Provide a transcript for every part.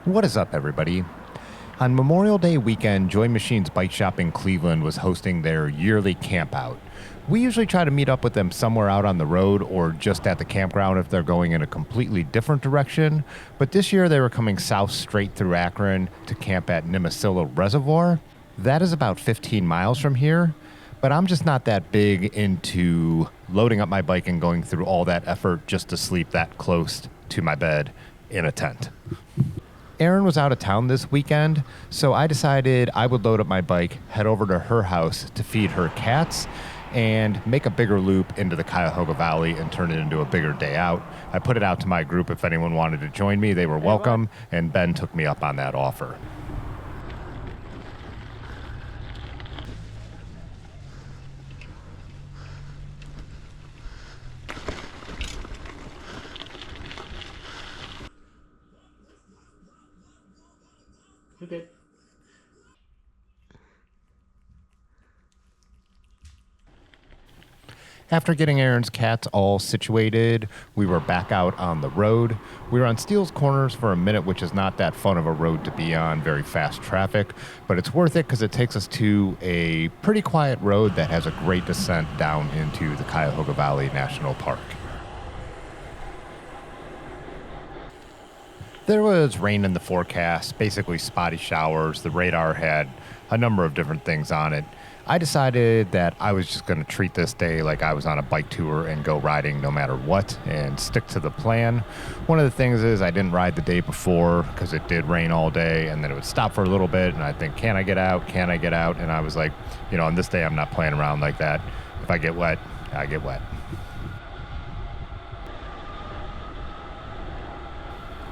What is up, everybody? On Memorial Day weekend, Joy Machine's bike shop in Cleveland was hosting their yearly camp out. We usually try to meet up with them somewhere out on the road or just at the campground if they're going in a completely different direction, but this year they were coming south straight through Akron to camp at Nimisila Reservoir. That is about 15 miles from here, but I'm just not that big into loading up my bike and going through all that effort just to sleep that close to my bed in a tent. Erin was out of town this weekend, so I decided I would load up my bike, head over to her house to feed her cats, and make a bigger loop into the Cuyahoga Valley and turn it into a bigger day out. I put it out to my group if anyone wanted to join me. They were welcome, and Ben took me up on that offer. You're good. After getting Erin's cats all situated, we were back out on the road. We were on Steele's Corners for a minute, which is not that fun of a road to be on, very fast traffic, but it's worth it because it takes us to a pretty quiet road that has a great descent down into the Cuyahoga Valley National Park. There was rain in the forecast, basically spotty showers. The radar had a number of different things on it. I decided that I was just going to treat this day like I was on a bike tour and go riding no matter what and stick to the plan. One of the things is I didn't ride the day before because it did rain all day, and then it would stop for a little bit and I'd think, can I get out? Can I get out? And I was like, on this day I'm not playing around like that. If I get wet, I get wet.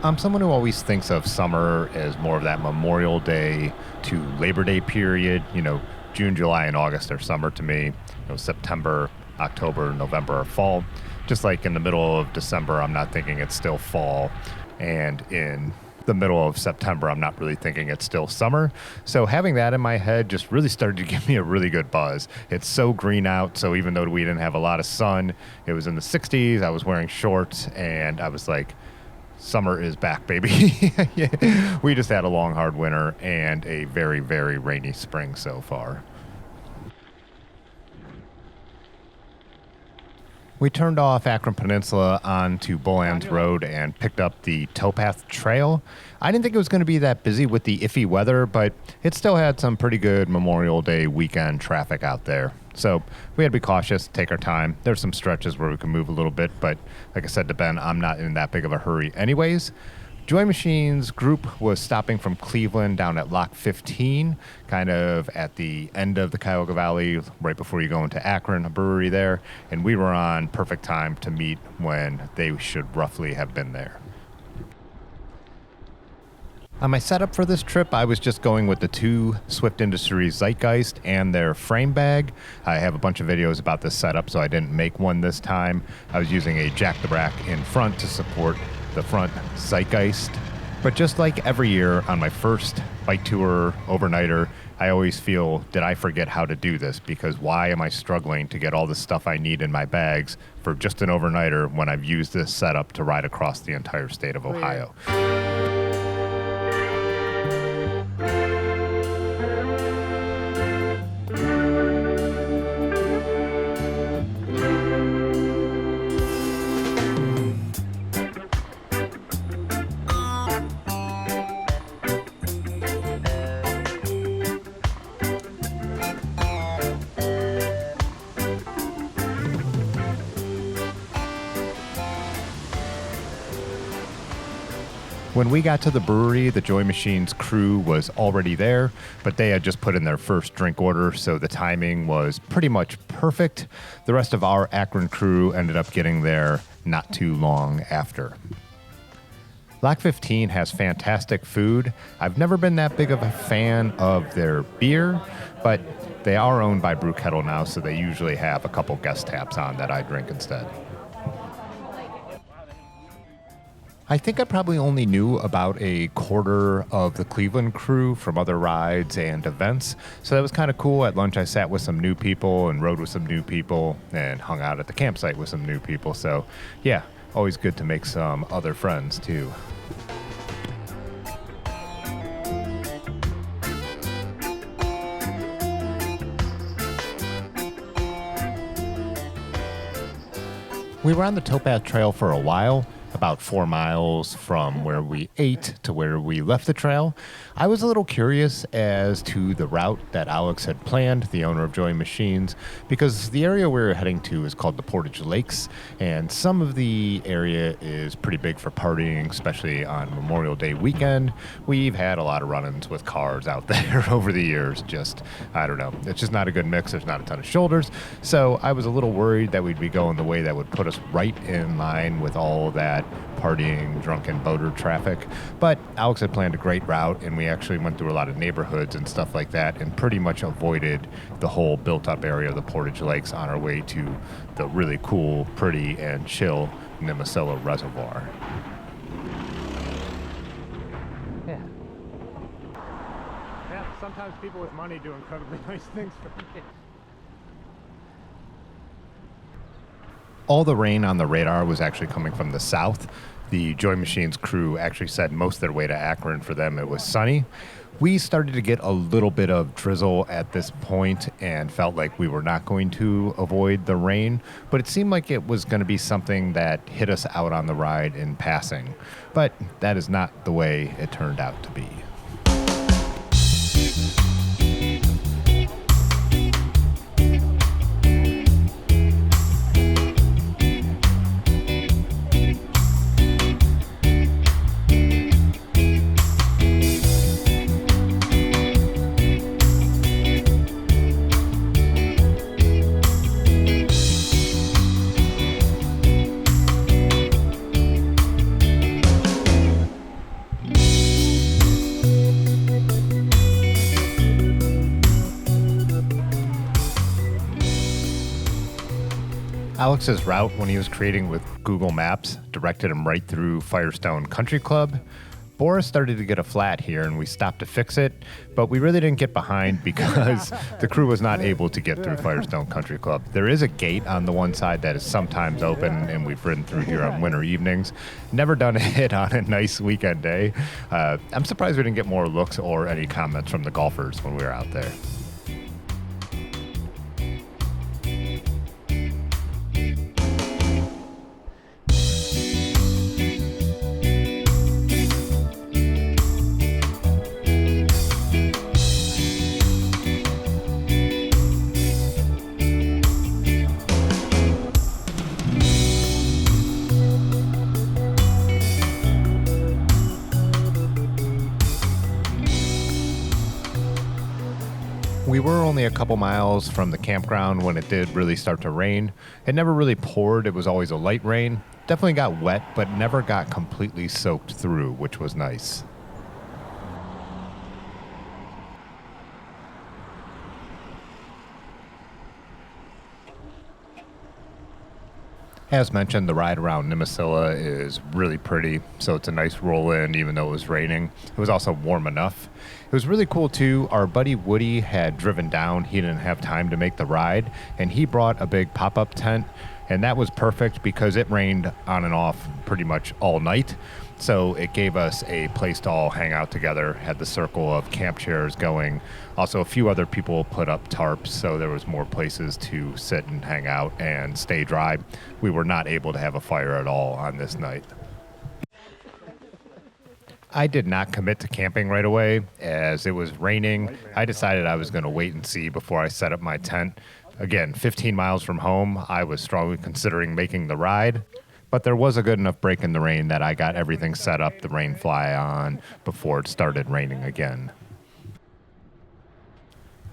I'm someone who always thinks of summer as more of that Memorial Day to Labor Day period. June, July, and August are summer to me. September, October, November are fall. Just like in the middle of December, I'm not thinking it's still fall. And in the middle of September, I'm not really thinking it's still summer. So having that in my head just really started to give me a really good buzz. It's so green out, so even though we didn't have a lot of sun, it was in the 60s, I was wearing shorts, and I was like, summer is back, baby. Yeah. We just had a long, hard winter and a very, very rainy spring so far. We turned off Akron Peninsula onto Bullans Road and picked up the Towpath Trail. I didn't think it was going to be that busy with the iffy weather, but it still had some pretty good Memorial Day weekend traffic out there. So we had to be cautious, take our time. There's some stretches where we can move a little bit, but like I said to Ben, I'm not in that big of a hurry anyways. Joy Machine's group was stopping from Cleveland down at Lock 15, kind of at the end of the Cuyahoga Valley, right before you go into Akron, a brewery there, and we were on perfect time to meet when they should roughly have been there. On my setup for this trip, I was just going with the two Swift Industries Zeitgeist and their frame bag. I have a bunch of videos about this setup, so I didn't make one this time. I was using a Jack the Rack in front to support the front Zeitgeist. But just like every year on my first bike tour overnighter, I always feel, did I forget how to do this? Because why am I struggling to get all the stuff I need in my bags for just an overnighter when I've used this setup to ride across the entire state of Ohio? When we got to the brewery, the Joy Machine's crew was already there, but they had just put in their first drink order, so the timing was pretty much perfect. The rest of our Akron crew ended up getting there not too long after. Lock 15 has fantastic food. I've never been that big of a fan of their beer, but they are owned by Brew Kettle now, so they usually have a couple guest taps on that I drink instead. I think I probably only knew about a quarter of the Cleveland crew from other rides and events, so that was kind of cool. At lunch I sat with some new people and rode with some new people and hung out at the campsite with some new people, so yeah, always good to make some other friends too. We were on the Towpath Trail for a while, about 4 miles from where we ate to where we left the trail. I was a little curious as to the route that Alex had planned, the owner of Joy Machines, because the area we were heading to is called the Portage Lakes, and some of the area is pretty big for partying, especially on Memorial Day weekend. We've had a lot of run-ins with cars out there over the years. I don't know. It's just not a good mix. There's not a ton of shoulders. So I was a little worried that we'd be going the way that would put us right in line with all of that partying, drunken boater traffic. But Alex had planned a great route, and we actually went through a lot of neighborhoods and stuff like that and pretty much avoided the whole built-up area of the Portage Lakes on our way to the really cool, pretty, and chill Nimisila Reservoir. Yeah. Yeah, sometimes people with money do incredibly nice things for me. All the rain on the radar was actually coming from the south. The Joy Machines crew actually said most of their way to Akron. For them, it was sunny. We started to get a little bit of drizzle at this point and felt like we were not going to avoid the rain, but it seemed like it was going to be something that hit us out on the ride in passing. But that is not the way it turned out to be. Alex's route, when he was creating with Google Maps, directed him right through Firestone Country Club. Boris started to get a flat here, and we stopped to fix it, but we really didn't get behind because the crew was not able to get through Firestone Country Club. There is a gate on the one side that is sometimes open, and we've ridden through here on winter evenings. Never done it on a nice weekend day. I'm surprised we didn't get more looks or any comments from the golfers when we were out there. We were only a couple miles from the campground when it did really start to rain. It never really poured. It was always a light rain. Definitely got wet, but never got completely soaked through, which was nice. As mentioned, the ride around Nimisila is really pretty, so it's a nice roll in even though it was raining. It was also warm enough. It was really cool too. Our buddy Woody had driven down. He didn't have time to make the ride, and he brought a big pop-up tent, and that was perfect because it rained on and off pretty much all night. So it gave us a place to all hang out together, had the circle of camp chairs going. Also, a few other people put up tarps, so there was more places to sit and hang out and stay dry. We were not able to have a fire at all on this night. I did not commit to camping right away as it was raining. I decided I was going to wait and see before I set up my tent. Again, 15 miles from home, I was strongly considering making the ride. But there was a good enough break in the rain that I got everything set up, the rain fly on, before it started raining again.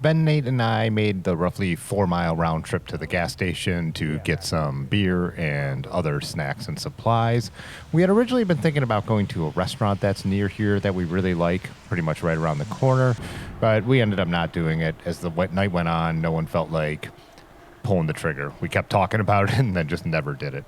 Ben, Nate, and I made the roughly 4-mile round trip to the gas station to get some beer and other snacks and supplies. We had originally been thinking about going to a restaurant that's near here that we really like, pretty much right around the corner, but we ended up not doing it. As the night went on, no one felt like pulling the trigger. We kept talking about it and then just never did it.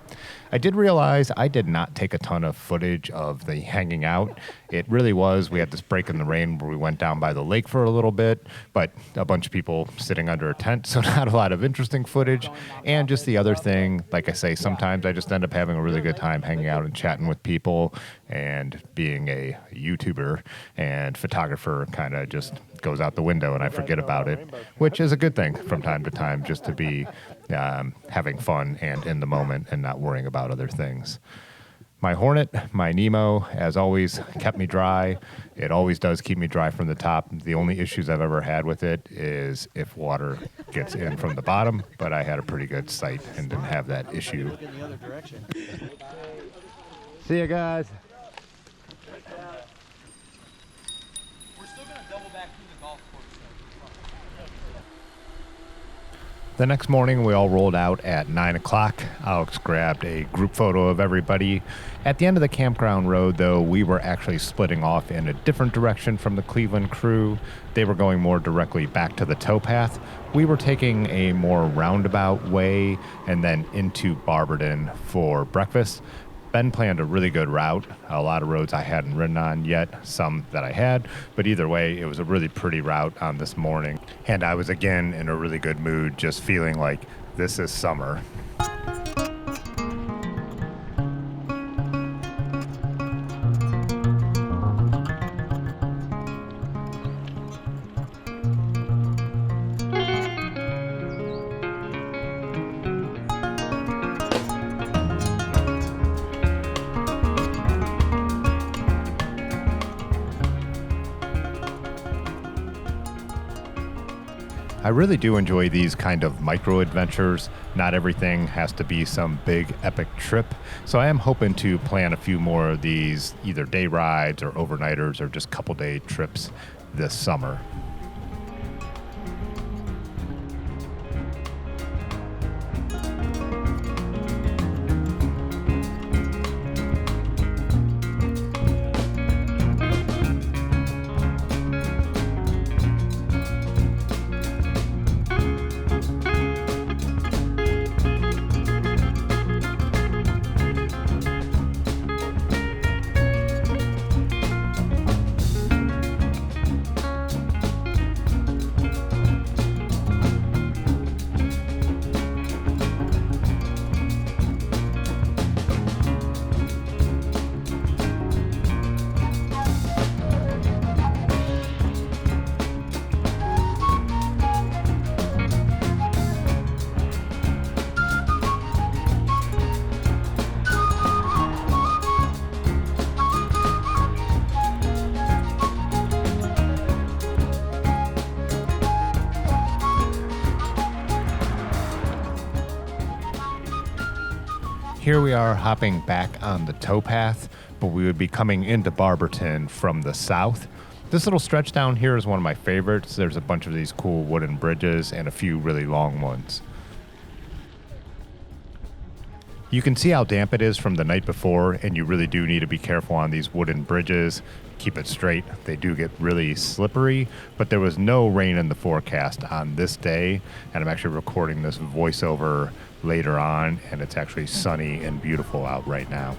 I did realize I did not take a ton of footage of the hanging out. It really was, we had this break in the rain where we went down by the lake for a little bit, but a bunch of people sitting under a tent, so not a lot of interesting footage. And just the other thing, like I say, sometimes I just end up having a really good time hanging out and chatting with people, and being a YouTuber and photographer kind of just goes out the window and I forget about it, which is a good thing from time to time, just to be having fun and in the moment and not worrying about other things. My Hornet, my Nemo, as always, kept me dry. It always does keep me dry from the top. The only issues I've ever had with it is if water gets in from the bottom, but I had a pretty good sight and didn't have that issue. See you guys. We're still going to double back through the golf course. The next morning, we all rolled out at 9 o'clock. Alex grabbed a group photo of everybody. At the end of the campground road, though, we were actually splitting off in a different direction from the Cleveland crew. They were going more directly back to the towpath. We were taking a more roundabout way and then into Barberton for breakfast. Ben planned a really good route. A lot of roads I hadn't ridden on yet, some that I had, but either way, it was a really pretty route on this morning. And I was again in a really good mood, just feeling like this is summer. I really do enjoy these kind of micro adventures. Not everything has to be some big epic trip. So I am hoping to plan a few more of these, either day rides or overnighters or just couple day trips this summer. Here we are hopping back on the towpath, but we would be coming into Barberton from the south. This little stretch down here is one of my favorites. There's a bunch of these cool wooden bridges and a few really long ones. You can see how damp it is from the night before, and you really do need to be careful on these wooden bridges. Keep it straight. They do get really slippery, but there was no rain in the forecast on this day, and I'm actually recording this voiceover later on, and it's actually sunny and beautiful out right now.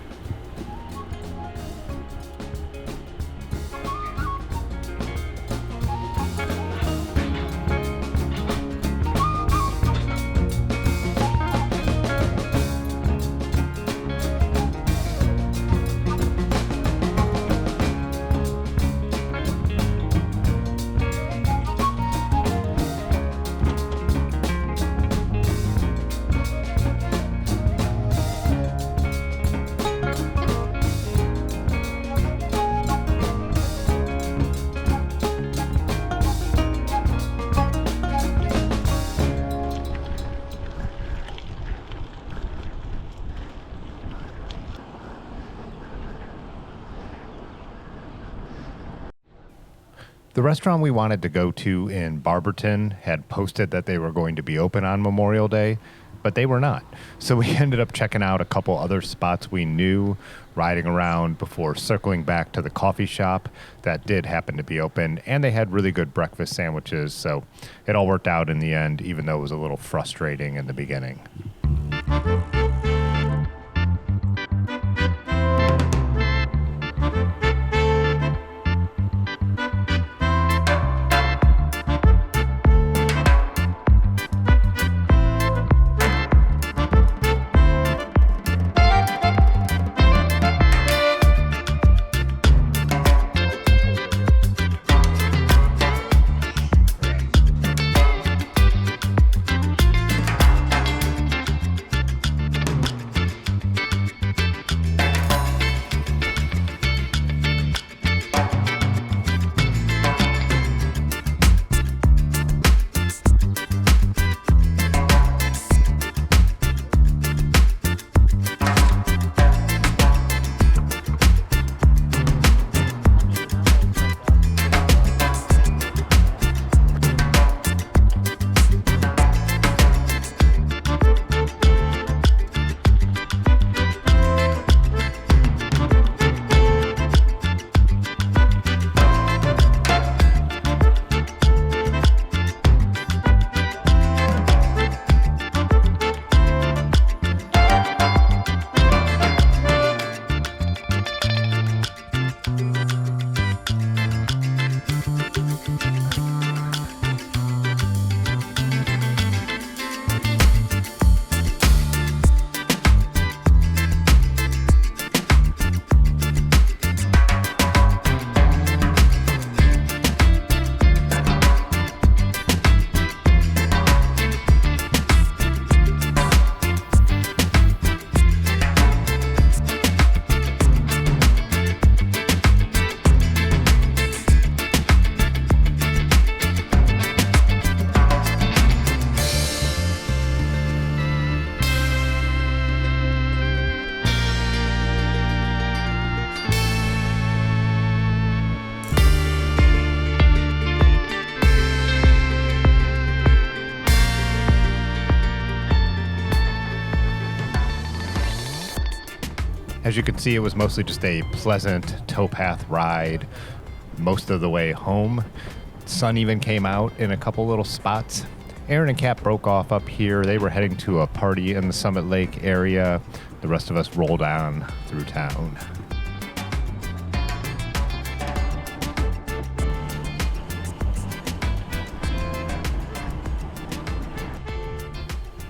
The restaurant we wanted to go to in Barberton had posted that they were going to be open on Memorial Day, but they were not. So we ended up checking out a couple other spots we knew, riding around before circling back to the coffee shop that did happen to be open, and they had really good breakfast sandwiches, so it all worked out in the end, even though it was a little frustrating in the beginning. As you can see, it was mostly just a pleasant towpath ride most of the way home. Sun even came out in a couple little spots. Aaron and Kat broke off up here. They were heading to a party in the Summit Lake area. The rest of us rolled on through town.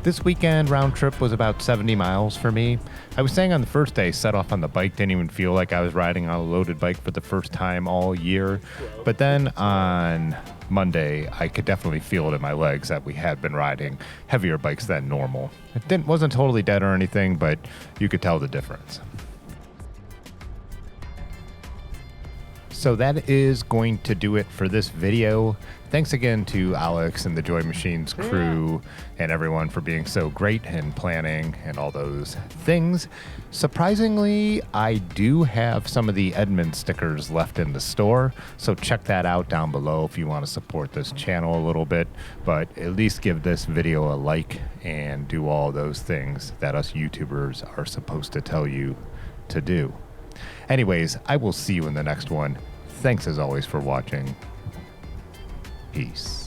This weekend round trip was about 70 miles for me. I was saying on the first day, set off on the bike, didn't even feel like I was riding on a loaded bike for the first time all year. But then on Monday, I could definitely feel it in my legs that we had been riding heavier bikes than normal. It wasn't totally dead or anything, but you could tell the difference. So that is going to do it for this video. Thanks again to Alex and the Joy Machines crew and everyone for being so great and planning and all those things. Surprisingly, I do have some of the Edmund stickers left in the store, so check that out down below if you want to support this channel a little bit, but at least give this video a like and do all those things that us YouTubers are supposed to tell you to do. Anyways, I will see you in the next one. Thanks as always for watching. Peace.